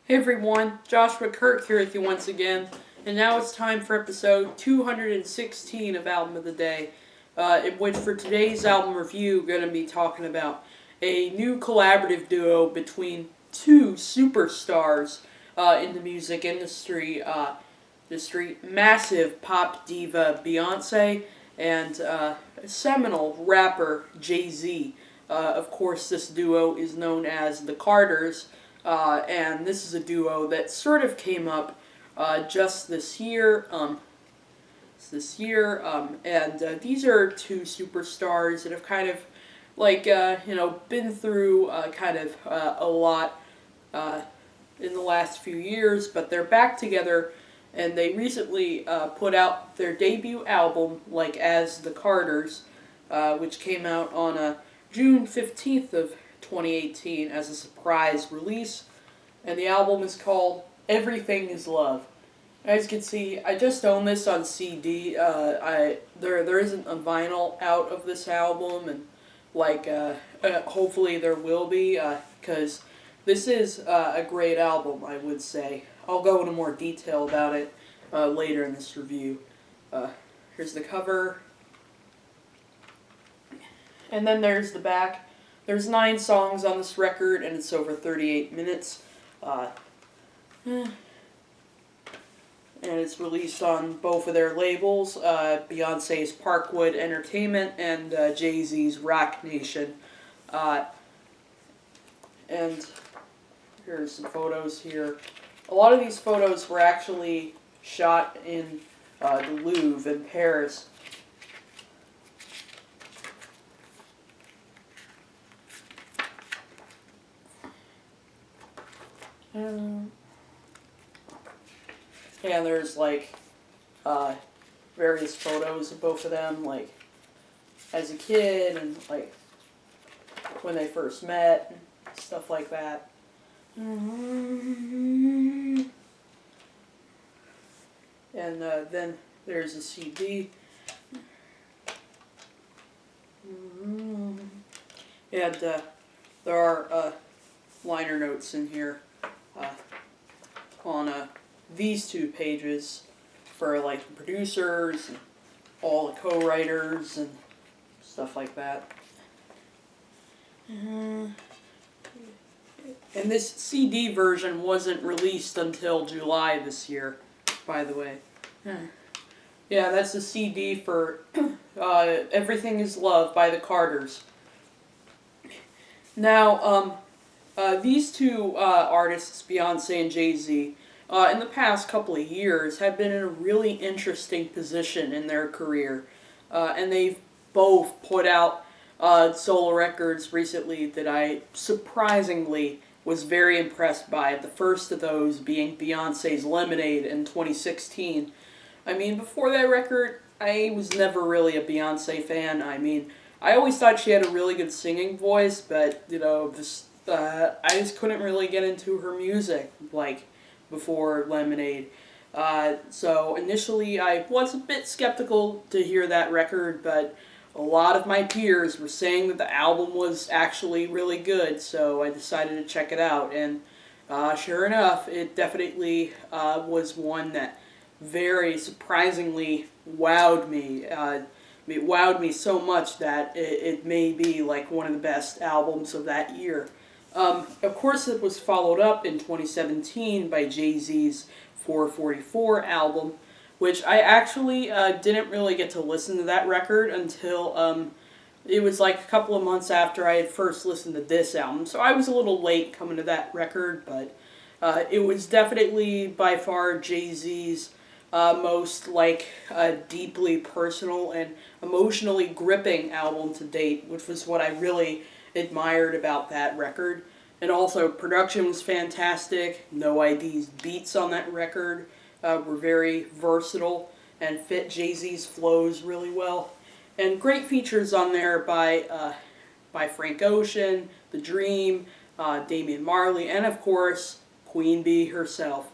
Hey everyone, Joshua Kirk here with you once again, and now it's time for episode 216 of Album of the Day, in which for today's album review, we're going to be talking about a new collaborative duo between two superstars in the music industry, massive pop diva Beyonce and seminal rapper Jay-Z. Of course, this duo is known as the Carters. And this is a duo that sort of came up just this year. And these are two superstars that have kind of, been through kind of a lot in the last few years. But they're back together, and they recently put out their debut album, as the Carters, which came out on June 15th of 2018 as a surprise release, and the album is called Everything Is Love. As you can see, I just own this on CD. There isn't a vinyl out of this album, and hopefully there will be, because this is a great album, I would say. I'll go into more detail about it later in this review. Here's the cover, and then there's the back. There's 9 songs on this record, and it's over 38 minutes. And it's released on both of their labels, Beyonce's Parkwood Entertainment and Jay-Z's Rock Nation. And here's some photos here. A lot of these photos were actually shot in the Louvre in Paris. Yeah, there's various photos of both of them, as a kid and when they first met and stuff like that. And then there's a CD. And there are liner notes in here on these 2 pages for the producers and all the co-writers and stuff like that. And this CD version wasn't released until July this year, by the way. Yeah, that's the CD for Everything Is Love by the Carters. Now, these two artists, Beyonce and Jay-Z, in the past couple of years have been in a really interesting position in their career. And they've both put out solo records recently that I surprisingly was very impressed by. The first of those being Beyonce's Lemonade in 2016. I mean, before that record, I was never really a Beyonce fan. I mean, I always thought she had a really good singing voice, but, I just couldn't really get into her music, before Lemonade. So initially I was a bit skeptical to hear that record, but a lot of my peers were saying that the album was actually really good, so I decided to check it out, and sure enough, it definitely was one that very surprisingly wowed me. It wowed me so much that it may be one of the best albums of that year. Of course, it was followed up in 2017 by Jay-Z's 444 album, which I actually didn't really get to listen to that record until it was a couple of months after I had first listened to this album. So I was a little late coming to that record, but it was definitely by far Jay-Z's most deeply personal and emotionally gripping album to date, which was what I really admired about that record. And also, production was fantastic. No ID's beats on that record were very versatile and fit Jay-Z's flows really well. And great features on there by Frank Ocean, The Dream, Damian Marley, and of course, Queen Bee herself.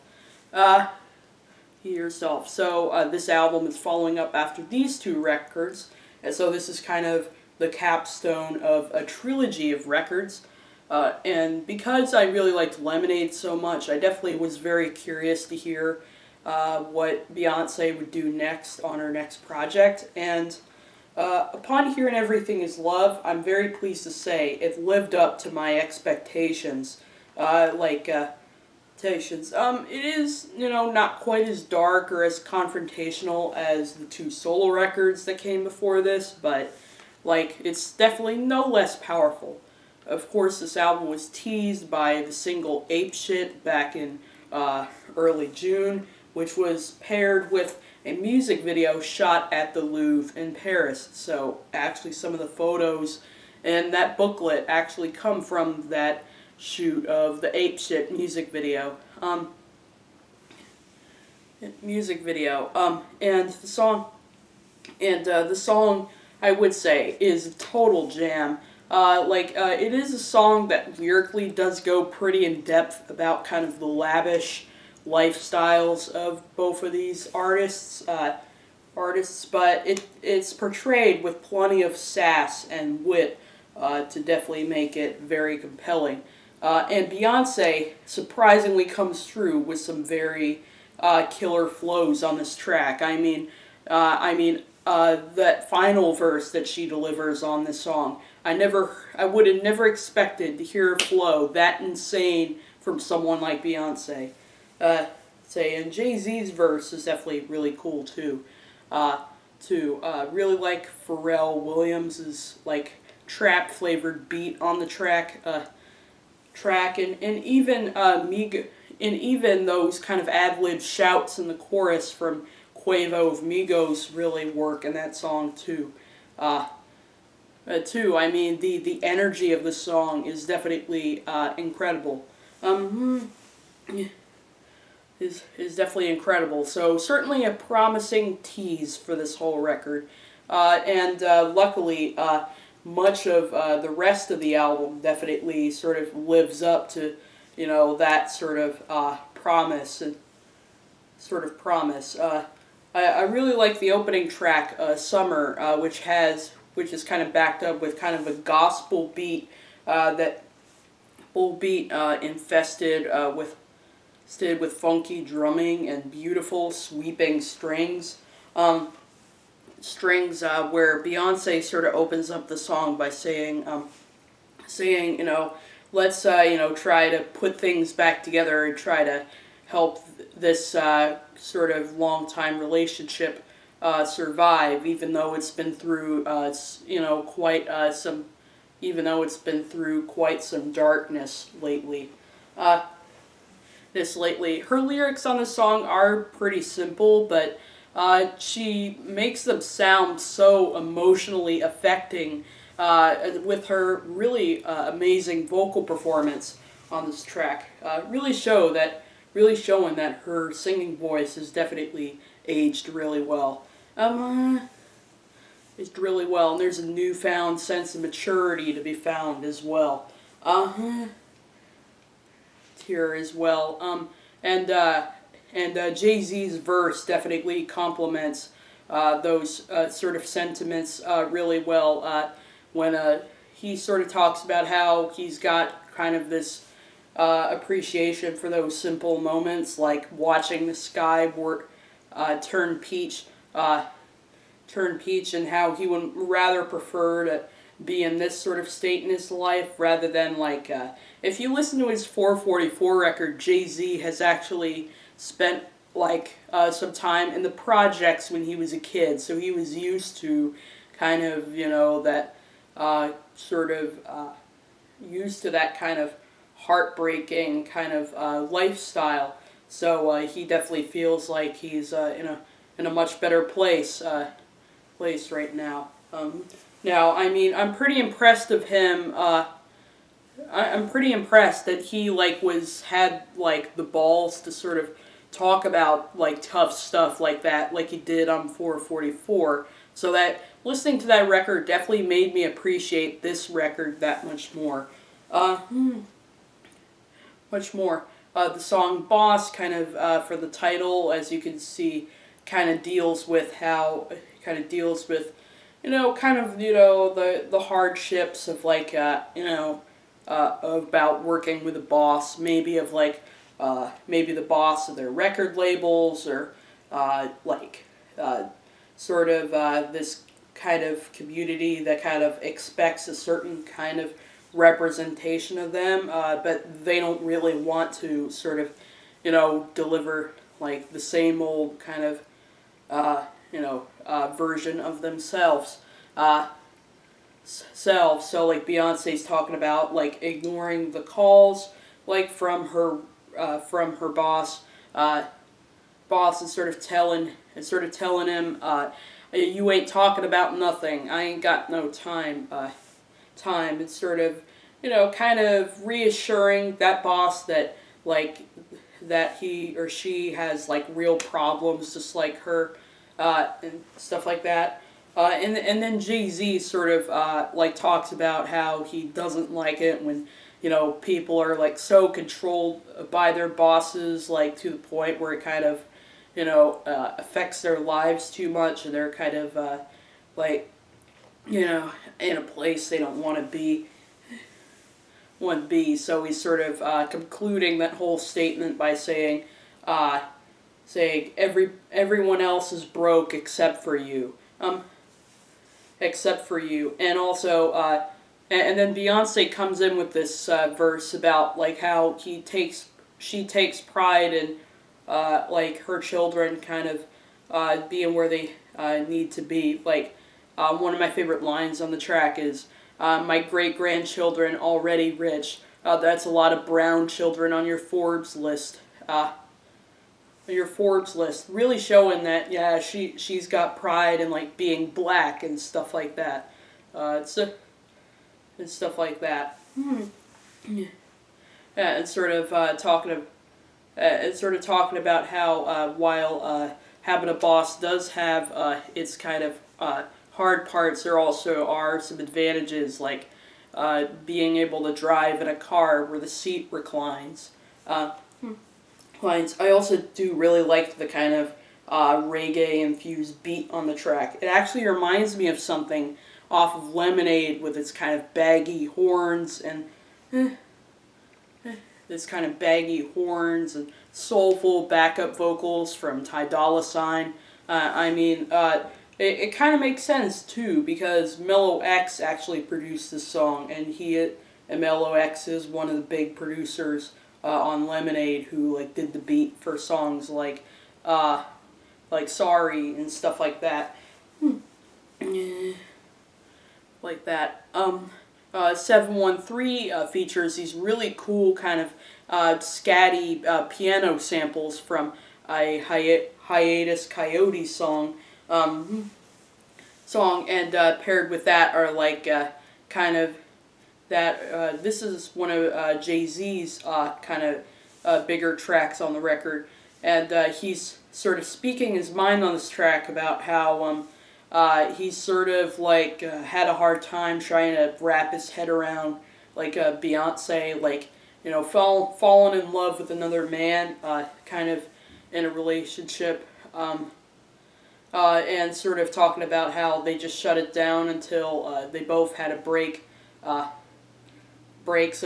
So this album is following up after these 2 records, and so this is kind of the capstone of a trilogy of records. And because I really liked Lemonade so much, I definitely was very curious to hear what Beyonce would do next on her next project. And upon hearing Everything Is Love, I'm very pleased to say it lived up to my expectations. It is, not quite as dark or as confrontational as the two solo records that came before this, but, it's definitely no less powerful. Of course, this album was teased by the single APESHIT back in early June, which was paired with a music video shot at the Louvre in Paris. So, actually, some of the photos and that booklet actually come from that shoot of the APESHIT music video. And the song, I would say, is a total jam. It is a song that lyrically does go pretty in depth about kind of the lavish lifestyles of both of these artists, but it's portrayed with plenty of sass and wit to definitely make it very compelling. And Beyonce surprisingly comes through with some very killer flows on this track. That final verse that she delivers on this song, I would have never expected to hear a flow that insane from someone like Beyonce. And Jay-Z's verse is definitely really cool too. Really like Pharrell Williams's trap flavored beat on the track. And even those kind of ad-lib shouts in the chorus from Quavo of Migos really work in that song too. The energy of the song is definitely incredible. Is definitely incredible. So certainly a promising tease for this whole record. Luckily, much of the rest of the album definitely sort of lives up to, that sort of promise. I really like the opening track, Summer, which is kind of backed up with kind of a gospel beat infested with funky drumming and beautiful sweeping strings. Where Beyonce sort of opens up the song by saying, let's, try to put things back together and try to help this sort of long-time relationship survive, even though it's been through, quite some darkness lately. Her lyrics on the song are pretty simple, but she makes them sound so emotionally affecting with her really amazing vocal performance on this track. Really showing that her singing voice is definitely aged really well. Aged really well, and there's a newfound sense of maturity to be found as well. Here as well. Jay-Z's verse definitely complements those sort of sentiments really well when he sort of talks about how he's got kind of this appreciation for those simple moments, like watching the sky turn peach, and how he would rather prefer to be in this sort of state in his life rather than if you listen to his 444 record, Jay-Z has actually spent some time in the projects when he was a kid, so he was used to kind of used to that kind of heartbreaking kind of lifestyle. So he definitely feels like he's in a much better place right now. I'm pretty impressed of him. I'm pretty impressed that he had the balls to sort of talk about tough stuff like that, like he did on 444. So that listening to that record definitely made me appreciate this record that much more. Much more. The song "Boss" kind of for the title, as you can see, kind of deals with the hardships of about working with a boss, maybe of like maybe the boss of their record labels, or like sort of this kind of community that kind of expects a certain kind of representation of them, but they don't really want to sort of, deliver like the same old kind of, version of themselves. So like Beyonce's talking about like ignoring the calls like from her boss. Boss is sort of telling him, you ain't talking about nothing. I ain't got no time. It's sort of, kind of reassuring that boss that like that he or she has like real problems, just like her, and stuff like that. And then Jay-Z sort of like talks about how he doesn't like it when people are like so controlled by their bosses, like to the point where it kind of affects their lives too much, and they're kind of like in a place they don't want to be. So he's sort of concluding that whole statement by saying everyone else is broke except for you. And also, and then Beyonce comes in with this verse about like how she takes pride in like her children kind of being where they need to be. Like one of my favorite lines on the track is, "My great grandchildren already rich." That's a lot of brown children on your Forbes list. Really showing that she's got pride in like being black and stuff like that. And stuff like that. Yeah, and sort of talking about how while having a boss does have its kind of hard parts, there also are some advantages, like being able to drive in a car where the seat reclines. I also do really like the kind of reggae-infused beat on the track. It actually reminds me of something off of Lemonade with its kind of baggy horns and soulful backup vocals from Ty Dolla $ign. It kind of makes sense too, because Mellow X actually produced this song, and Mellow X is one of the big producers on Lemonade who like did the beat for songs like Sorry and stuff like that. Like that. 713 features these really cool kind of scatty piano samples from a Hiatus Coyote song. And paired with that are like kind of that. This is one of Jay-Z's kind of bigger tracks on the record, and he's sort of speaking his mind on this track about how he's sort of like had a hard time trying to wrap his head around like Beyonce, like falling in love with another man, kind of in a relationship. And sort of talking about how they just shut it down until they both had a break. So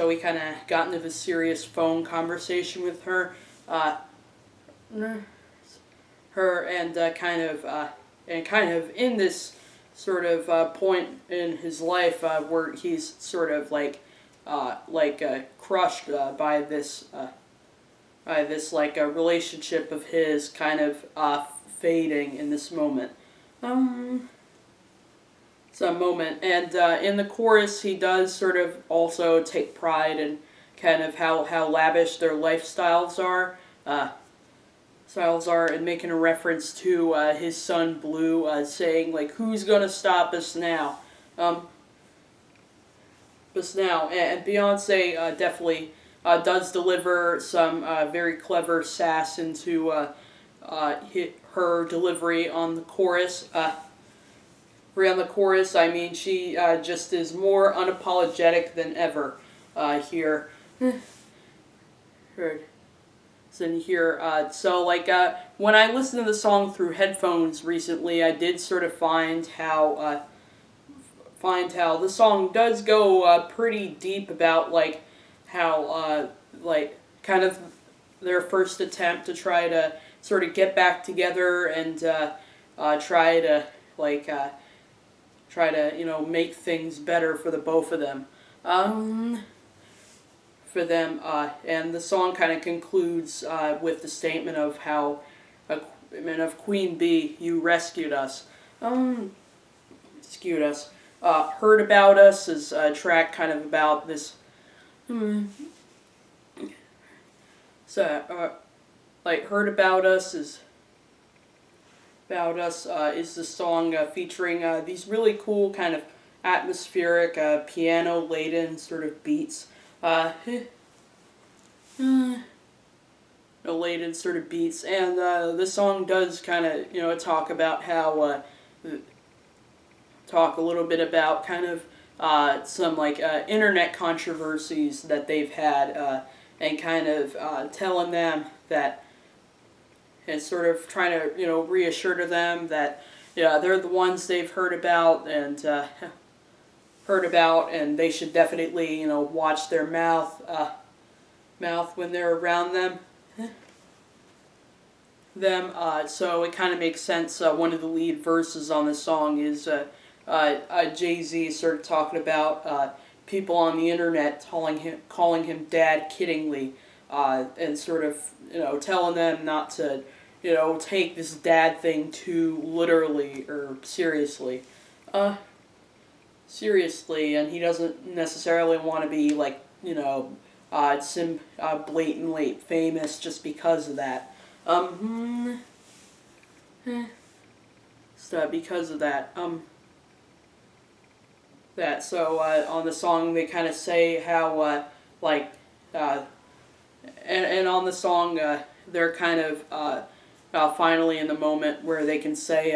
he kind of got into this serious phone conversation with her, and kind of in this sort of point in his life where he's sort of like crushed by this like a relationship of his kind of fading in this moment. And in the chorus, he does sort of also take pride in kind of how lavish their lifestyles are. And making a reference to his son Blue, saying like, "Who's gonna stop us now?" And Beyonce definitely does deliver some very clever sass into her delivery on the chorus. She just is more unapologetic than ever here. When I listened to the song through headphones recently, I did sort of find how find how the song does go pretty deep about like how like kind of their first attempt to try to sort of get back together and try to like try to make things better for the both of them. For them, and the song kind of concludes with the statement of how, of Queen Bee, you rescued us. Rescued us. Heard About Us is a track kind of about this. Like Heard About Us is the song featuring these really cool kind of atmospheric piano laden sort of beats. Laden sort of beats, and the song does kind of talk about how talk a little bit about kind of some like internet controversies that they've had, and kind of telling them that, and sort of trying to reassure to them that they're the ones they've heard about and they should definitely watch their mouth when they're around them. So it kind of makes sense. One of the lead verses on this song is Jay-Z sort of talking about people on the internet calling him dad kiddingly, and sort of telling them not to take this dad thing too literally or seriously. And he doesn't necessarily want to be like blatantly famous just because of that. Because of that. On the song they kind of say how and on the song they're kind of finally in the moment where they can say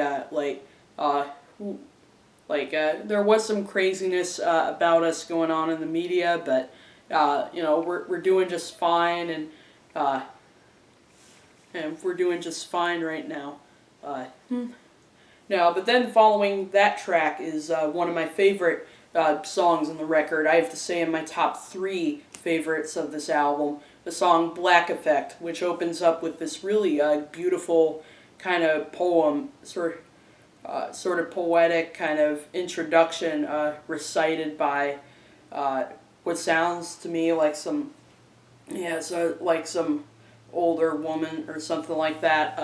there was some craziness about us going on in the media, but we're doing just fine, and we're doing just fine right now. But then following that track is one of my favorite songs on the record. I have to say in my top 3 favorites of this album, the song Black Effect, which opens up with this really beautiful kind of poem, sort of poetic kind of introduction recited by what sounds to me like some older woman or something like that,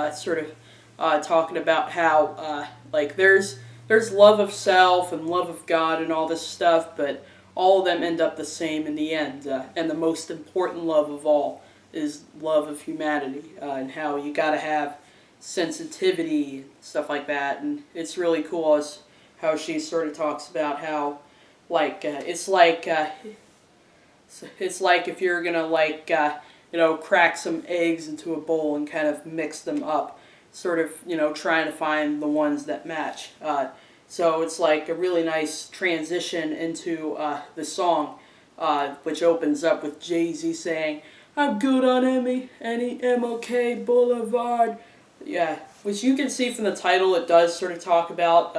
talking about how there's love of self and love of God and all this stuff, but all of them end up the same in the end, and the most important love of all is love of humanity, and how you gotta have sensitivity and stuff like that. And it's really cool as how she sort of talks about how it's like if you're gonna crack some eggs into a bowl and kind of mix them up, sort of trying to find the ones that match. So it's like a really nice transition into the song, which opens up with Jay-Z saying, "I'm good on any MLK Boulevard." Yeah, which you can see from the title, it does sort of talk about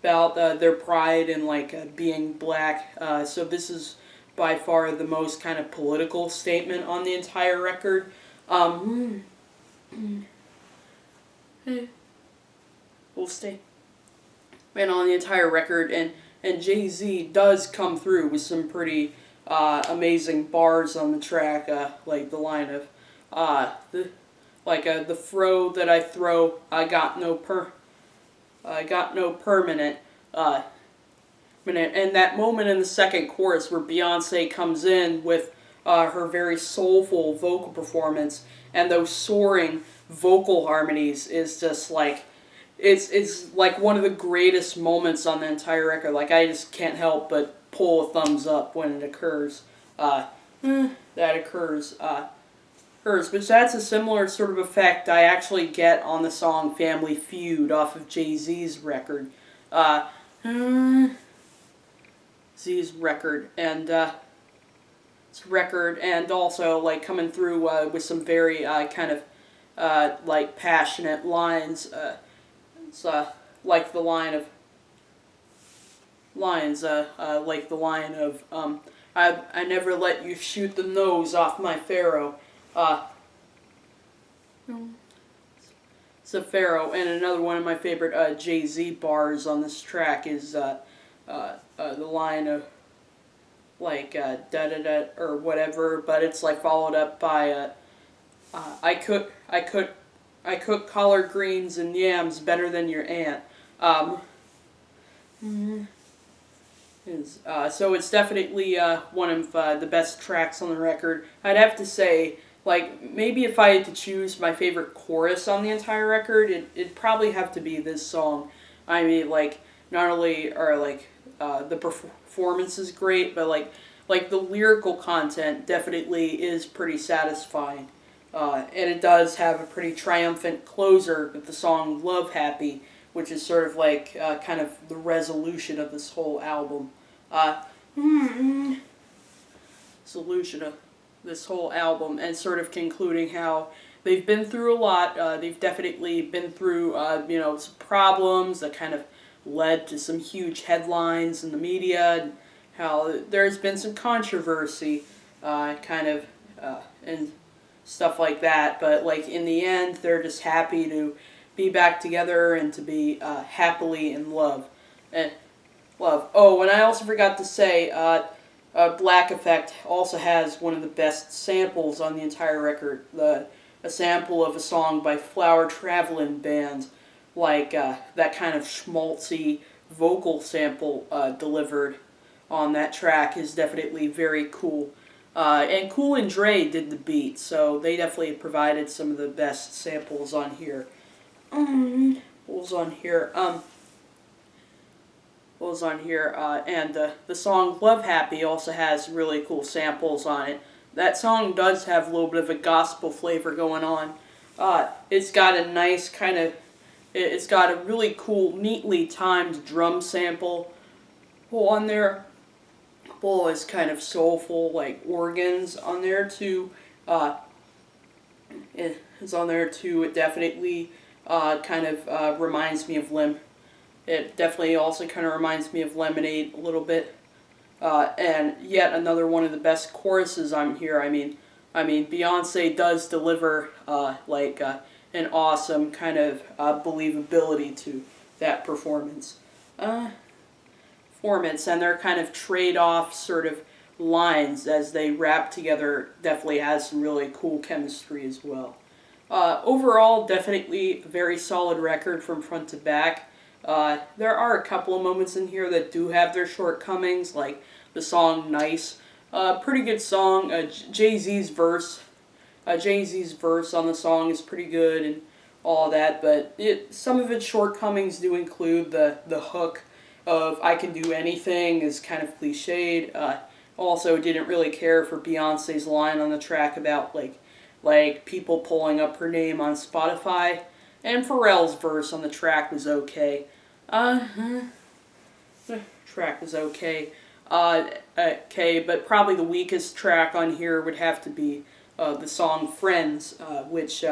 their pride in being black. So this is by far the most kind of political statement on the entire record. We'll stay. And on the entire record, and Jay-Z does come through with some pretty amazing bars on the track, like the line of the fro that I throw, I got no permanent. And that moment in the second chorus where Beyonce comes in with her very soulful vocal performance and those soaring vocal harmonies is just like, it's like one of the greatest moments on the entire record. Like, I just can't help but pull a thumbs up when it occurs. That occurs. But that's a similar sort of effect I actually get on the song Family Feud off of Jay-Z's record. Z's record. And also coming through with some very kind of passionate lines. It's like the line of lines, like the line of, I never let you shoot the nose off my pharaoh. It's a pharaoh. And another one of my favorite Jay-Z bars on this track is the line of, like, da-da-da, or whatever, but it's, like, followed up by, I cook collard greens and yams better than your aunt. So it's definitely one of the best tracks on the record. I'd have to say, like, maybe if I had to choose my favorite chorus on the entire record, it'd probably have to be this song. I mean, like, not only are, like, the performance is great, but, like the lyrical content definitely is pretty satisfying. And it does have a pretty triumphant closer with the song Love Happy, which is sort of like kind of the resolution of this whole album. Solution of this whole album, and sort of concluding how they've been through a lot. They've definitely been through, some problems that kind of led to some huge headlines in the media, and how there's been some controversy, and stuff like that. But, like, in the end, they're just happy to be back together and to be happily in love. Oh, and I also forgot to say, Black Effect also has one of the best samples on the entire record. A sample of a song by Flower Travelin' Band, like that kind of schmaltzy vocal sample delivered on that track is definitely very cool. And Cool and Dre did the beat, so they definitely provided some of the best samples on here. And the song Love Happy also has really cool samples on it. That song does have a little bit of a gospel flavor going on. It's got a nice kind of, it's got a really cool, neatly timed drum sample on there. Is kind of soulful, like organs on there too. It's on there too. It definitely kind of reminds me of It definitely also kind of reminds me of Lemonade a little bit. And yet another one of the best choruses on here. I mean, Beyonce does deliver an awesome kind of believability to that performance. And their kind of trade-off sort of lines as they rap together definitely has some really cool chemistry as well. Overall, definitely a very solid record from front to back. There are a couple of moments in here that do have their shortcomings, like the song Nice. Pretty good song. Jay-Z's verse on the song is pretty good and all that, but some of its shortcomings do include the hook of I Can Do Anything is kind of cliched. Also didn't really care for Beyonce's line on the track about like people pulling up her name on Spotify. And Pharrell's verse on the track was okay. The track was okay. But probably the weakest track on here would have to be the song Friends, which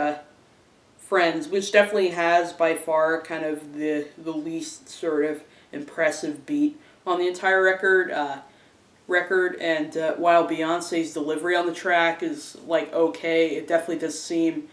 definitely has by far kind of the least sort of impressive beat on the entire record. And while Beyonce's delivery on the track is like okay, it definitely does seem,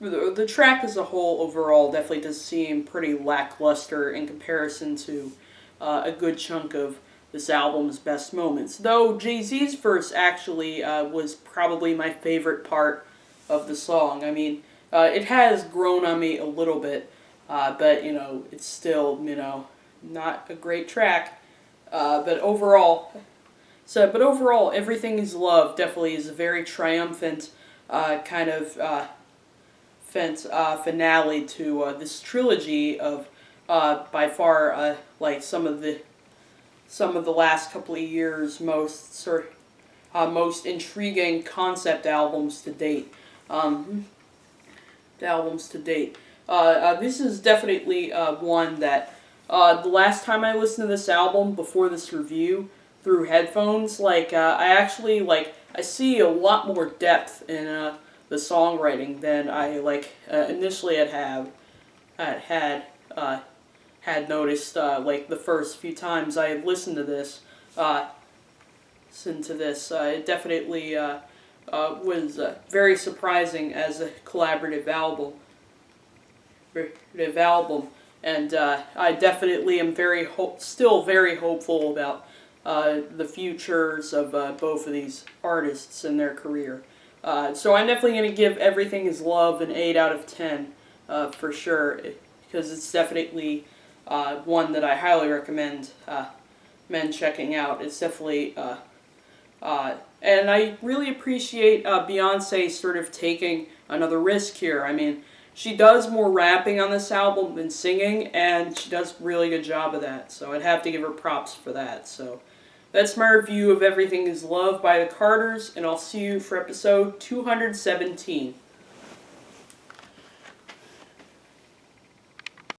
the track as a whole overall definitely does seem pretty lackluster in comparison to a good chunk of this album's best moments. Though Jay-Z's verse actually was probably my favorite part of the song. I mean, it has grown on me a little bit, but it's still not a great track. But overall, Everything Is Love definitely is a very triumphant kind of finale to this trilogy of by far like some of the last couple of years most intriguing concept albums to date. This is definitely one that the last time I listened to this album before this review through headphones, I see a lot more depth in the songwriting than I initially had had noticed, like the first few times I had listened to this. It definitely was very surprising as a collaborative album, and I definitely am still very hopeful about the futures of both of these artists and their career. So I'm definitely going to give Everything Is Love an 8 out of 10 for sure, because it's definitely one that I highly recommend men checking out. It's definitely and I really appreciate Beyonce sort of taking another risk here. I mean, she does more rapping on this album than singing, and she does a really good job of that. So I'd have to give her props for that. So that's my review of Everything Is Love by the Carters, and I'll see you for episode 217.